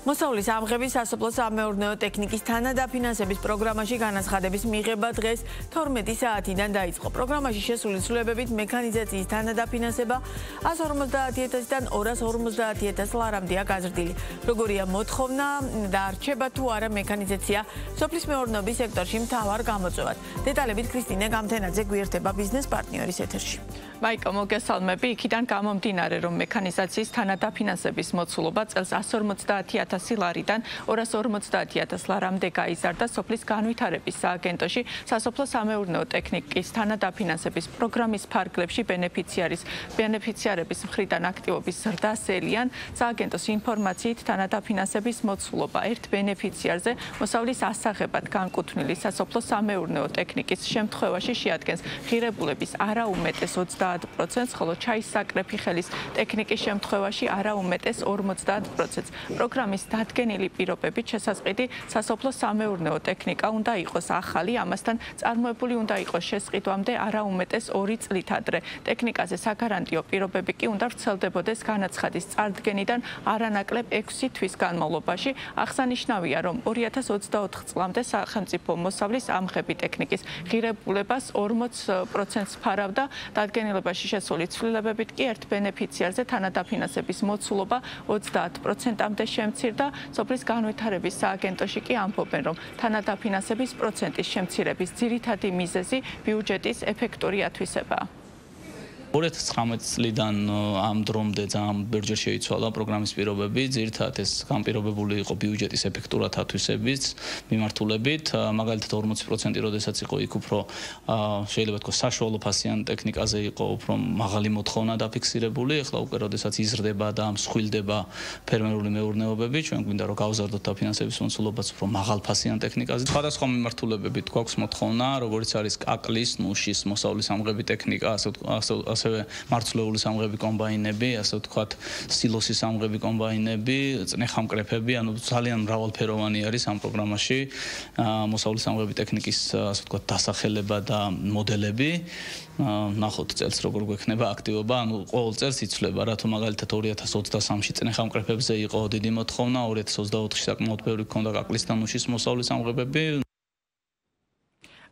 მოსავლის ამღების სასოფლო-სამეურნეო ტექნიკის თანადაფინანსების პროგრამაში განაცხადების მიღება დღეს 12 საათიდან დაიწყო. პროგრამაში შესული ცვლილებებით მექანიზაციის თანადაფინანსება 150.000-დან 250.000 ლარამდეა გაზრდილი. როგორია მოთხოვნა და რჩება თუ არა მექანიზაცია სოფლის მეურნეობის სექტორში მთავარ გამოწვევად. დეტალებით ქრისტინე გამთენაძე გვიერთება ბიზნეს პარტნიორის ეთერში. მაიკო, მოგესალმები. იქიდან გამომდინარე, რომ მექანიზაციის თანადაფინანსების მოცულობა წელს 150.000 ლარიდან 250.000 ლარამდე გაიზარდა სოფლის განვითარების სააგენტოში სასოფლო-სამეურნეო ტექნიკის თანადაფინანსების პროგრამის ფარგლებში ბენეფიციარების მხრიდან აქტივობის ზრდას ელიან. სააგენტოს ინფორმაციით თანადაფინანსების მოცულობა ერთ ბენეფიციარზე მოსავლის ასაღებად განკუთვნილი სასოფლო-სამეურნეო ტექნიკის შემთხვევაში შეადგენს ღირებულების არაუმეტეს 30%, ხოლო ჩაის-საკრეფი ხელის ტექნიკის შემთხვევაში არაუმეტეს 50%. პროგრამის დადგენილი პირობებით შესაძლებელი სასოფლო-სამეურნეო ტექნიკა უნდა იყოს ახალი, ამასთან წარმოებული უნდა იყოს შესყიდვამდე არაუმეტეს 2 წლით ადრე. ტექნიკაზე საგარანტიო პირობები კი უნდა ვრცელდებოდეს განაცხადის წარდგენიდან არანაკლებ 6 თვის განმავლობაში. აღსანიშნავია, რომ 2024 წლამდე სახელმწიფო მოსავლის ამღები ტექნიკის ღირებულებას 40%-ს ფარავდა. დადგენილებაში შესული ცვლილებებით კი ერთ ბენეფიციარზე თანადაფინანსების მოცულობა 30%-მდე შემცირდა. სოფლის განვითარების სააგენტოში კი ამბობენ, რომ თანადაფინანსების პროცენტის შემცირების ძირითადი მიზეზი ბიუჯეტის ეფექტური ათვისებაა. 2019 წლიდან ამ დრომდე ძალიან ბევრჯერ შეიცვალა პროგრამის პირობები, ძირითადად ეს განპირობებული იყო ბიუჯეტის ეფექტურად ათვისების მიმართულებით, მაგალითად 40%, როდესაც იყო იქ უფრო შეიძლება თქვა საშუალო ფასიან ტექნიკაზე იყო უფრო მაღალი მოთხოვნა დაფიქსირებული, ახლა უკვე როდესაც იზრდება და მსხვილდება ფერმერული მეურნეობები, ჩვენ გვინდა რომ გავზარდოთ დაფინანსების მოცულობაც უფრო მაღალ ფასიან ტექნიკაზე. სხვადასხვა მიმართულებებით გვაქვს მოთხოვნა, როგორც არის კაკლის, ნუშის, მოსავლის ამღები ტექნიკა, ასევე მარცვლეული სამღები კომბაინები, ასე ვთქვათ, სილოსის სამღები კომბაინები, წნეხამკრეფები, ანუ ძალიან მრავალფეროვანი არის ამ პროგრამაში მოსავლის სამღები ტექნიკის, ასე ვთქვათ, დასახელება და მოდელები. ნახოთ წელს როგორ გვექნება აქტივობა, ანუ ყოველ წელს იცვლება, რა თუ მაგალითად 2023-ში წნეხამკრეფებზე იყო დიდი მოთხოვნა, 2024-ში საკმაოდ ბევრი ჰქონდა კაკლის და ნუშის მოსავლის სამღებები.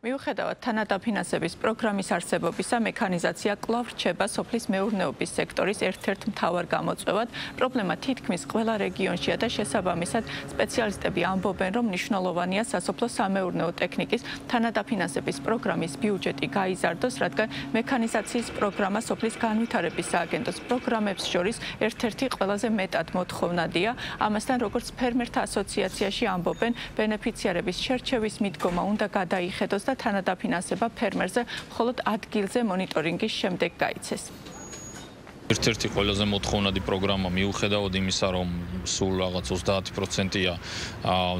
მიუხედავად თანადაფინანსების პროგრამის არსებობისა, მექანიზაცია კვლავ რჩება სოფლის მეურნეობის სექტორის ერთ-ერთ მთავარ გამოწვევად. პრობლემა თითქმის ყველა რეგიონშია და შესაბამისად სპეციალისტები ამბობენ, რომ მნიშვნელოვანია სასოფლო-სამეურნეო ტექნიკის თანადაფინანსების პროგრამის ბიუჯეტი გაიზარდოს, რადგან მექანიზაციის პროგრამა სოფლის განვითარების სააგენტოს პროგრამებს შორის ერთ-ერთი ყველაზე მეტად მოთხოვნადია. ამასთან, როგორც ფერმერთა ასოციაციაში ამბობენ, ბენეფიციარების შერჩევის მიდგომა უნდა გადაიხედოს და თანადაფინანსება ფერმერზე მხოლოდ ადგილზე მონიტორინგის შემდეგ გაიცეს. ერთ-ერთი ყველაზე მოთხოვნადი პროგრამა მიუხედავად იმისა, რომ სულ რაღაც 30%-ია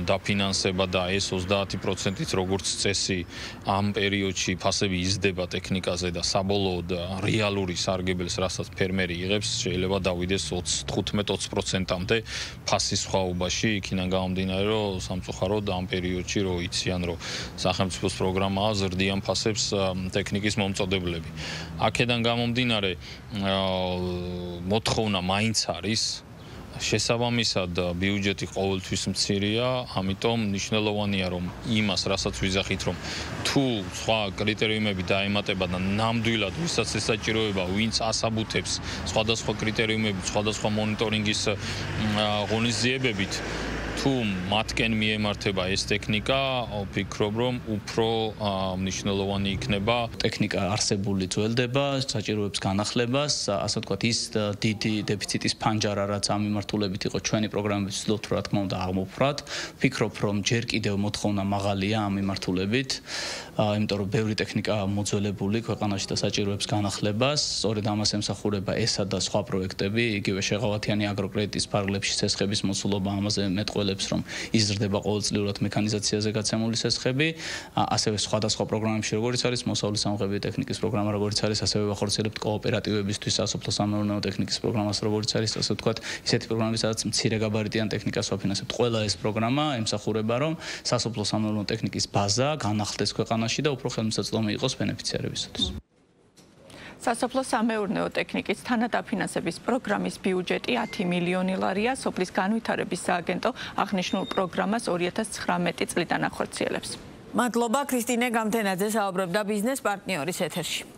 დაფინანსება და ეს 30%-ით როგორც წესი ამ პერიოდში ფასები იზრდება ტექნიკაზე და საბოლოოდ რეალური სარგებელს, რასაც ფერმერი იღებს, შეიძლება დავიდეს 15-20%-მდე ფასის სხვაობაში, იქიდან გამომდინარე, რომ სამწუხაროდ ამ პერიოდში რო იციან, რომ სახელმწიფოს პროგრამაა ზრდიან ფასებს ტექნიკის მომწოდებლები. აქედან გამომდინარე მოთხოვნა მაინც არის, შესაბამისად ბიუჯეტი ყოველთვის მცირეა, ამიტომ მნიშვნელოვანია რომ იმას, რასაც ვიზახით, რომ თუ სხვა კრიტერიუმები დაემატება და ნამდვილად ვისაც ესაჭიროება, ვინც ასაბუთებს სხვადასხვა კრიტერიუმებით, სხვადასხვა მონიტორინგის ღონისძიებებით, თუ მათკენ მიემართება ეს ტექნიკა, ვფიქრობ, რომ უფრო მნიშვნელოვანი იქნება. ტექნიკა არსებული ძველდება, საჭიროებს განახლებას, ასე ვთქვათ, ის დიდი დეფიციტის ფანჯარა, რაც ამ მიმართულებით იყო ჩვენი პროგრამების ვცდილობთ, რა თქმა უნდა, აღმოფხვრათ. ვფიქრობ, რომ ჯერ კიდევ მოთხოვნა მაღალია ამ მიმართულებით, იმიტომ რომ ბევრი ტექნიკა მოძველებული ქვეყანაში და საჭიროებს განახლებას. სწორედ ამას ემსახურება ესა და სხვა პროექტები, იგივე შეღავათიანი აგროკრედიტის ფარგლებში სესხების მოცულობა ამაზე მეტყველებს, რომ იზრდება ყოველწლიურად მექანიზაციაზე გაცემული სესხები, ასევე სხვადასხვა პროგრამებში, როგორც არის მოსავლის სამღები ტექნიკის პროგრამა, როგორც არის, ასევე ვახორციელებთ კოოპერატივებისთვის სასოფლო-სამეურნეო ტექნიკის პროგრამას, როგორც არის, ასე ვთქვათ, ისეთი პროგრამები, სადაც მცირე გაბარიტიან ტექნიკას ვაფინანსებთ. ყველა ეს პროგრამა ემსახურება, რომ სასოფლო-სამეურნეო ტექნიკის ბაზა განახლდეს ქვეყანაში და უფრო ხელმისაწვდომი იყოს ბენეფიციარებისთვის. სასოფლო სამეურნეო ტექნიკის თანადაფინანსების პროგრამის ბიუჯეტი 10 მილიონი ლარია. სოფლის განვითარების სააგენტო აღნიშნულ პროგრამას 2019 წლიდან ახორციელებს. მადლობა ქრისტინე გამთენაძე საუბრობდა ბიზნეს პარტნიორის ეთერში.